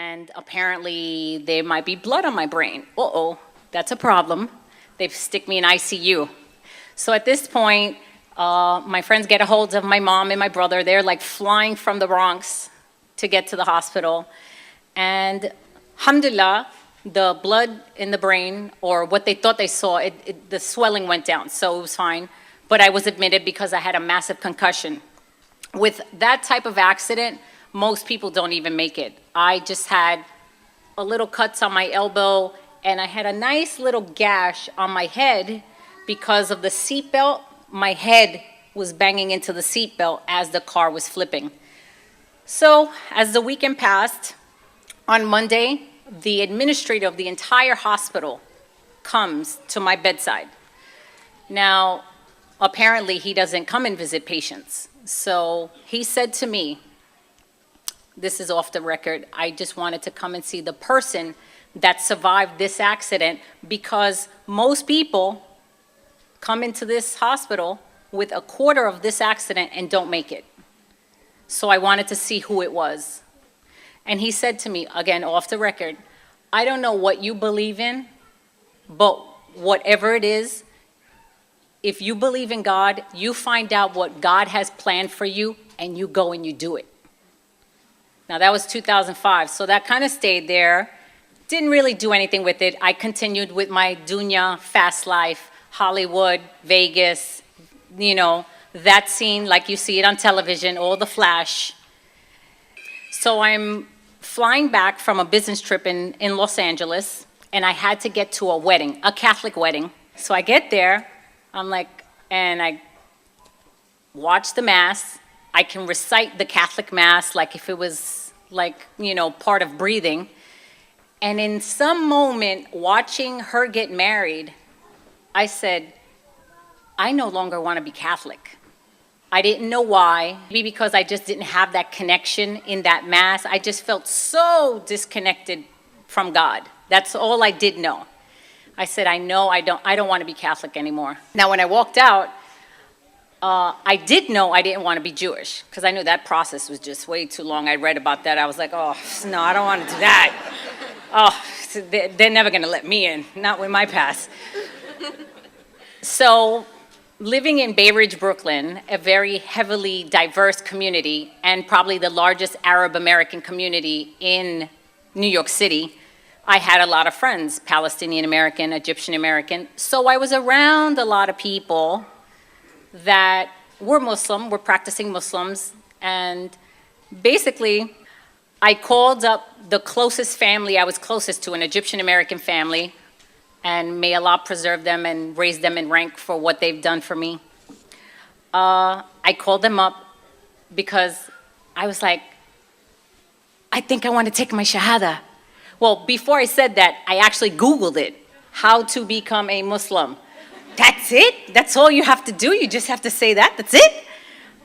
And apparently there might be blood on my brain. Uh-oh, that's a problem. They stick me in ICU. So at this point, my friends get a hold of my mom and my brother. They're like flying from the Bronx to get to the hospital. And alhamdulillah, the blood in the brain, or what they thought they saw, the swelling went down, so it was fine. But I was admitted because I had a massive concussion. With that type of accident, most people don't even make it. I just had a little cuts on my elbow, and I had a nice little gash on my head because of the seatbelt. My head was banging into the seatbelt as the car was flipping. So as the weekend passed, on Monday, the administrator of the entire hospital comes to my bedside. Now, apparently he doesn't come and visit patients. So he said to me, this is off the record, I just wanted to come and see the person that survived this accident, because most people come into this hospital with a quarter of this accident and don't make it. So I wanted to see who it was. And he said to me, again, off the record, I don't know what you believe in, but whatever it is, if you believe in God, you find out what God has planned for you, and you go and you do it. Now, that was 2005, so that kind of stayed there. Didn't really do anything with it. I continued with my dunya, fast life, Hollywood, Vegas, you know, that scene like you see it on television, all the flash. So I'm flying back from a business trip in Los Angeles, and I had to get to a wedding, a Catholic wedding. So I get there, I'm like, and I watch the Mass. I can recite the Catholic Mass like if it was like, you know, part of breathing. And in some moment, watching her get married, I said, I no longer want to be Catholic. I didn't know why. Maybe because I just didn't have that connection in that Mass. I just felt so disconnected from God. That's all I did know. I said, I don't want to be Catholic anymore. Now, when I walked out, I did know I didn't want to be Jewish, because I knew that process was just way too long. I read about that. I was like, oh, no, I don't want to do that. Oh, they're never going to let me in, not with my past. So living in Bay Ridge, Brooklyn, a very heavily diverse community, and probably the largest Arab American community in New York City, I had a lot of friends, Palestinian American, Egyptian American. So I was around a lot of people that were Muslim, were practicing Muslims, and basically I called up the closest family I was closest to, an Egyptian American family, and may Allah preserve them and raise them in rank for what they've done for me. I called them up because I was like, I think I want to take my Shahada. Well, before I said that, I actually Googled it, how to become a Muslim. That's it? That's all you have to do? You just have to say that? That's it?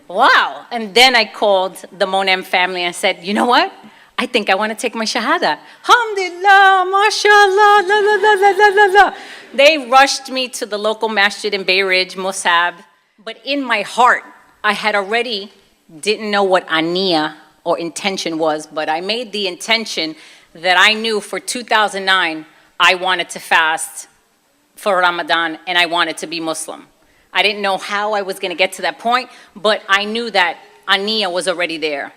Wow. And then I called the Monem family and said, you know what? I think I want to take my Shahada. Alhamdulillah, mashallah, la la la la la la la. They rushed me to the local masjid in Bay Ridge, Musab. But in my heart, I had already didn't know what aniyah or intention was, but I made the intention that I knew for 2009, I wanted to fast for Ramadan, and I wanted to be Muslim. I didn't know how I was going to get to that point, but I knew that aniyah was already there.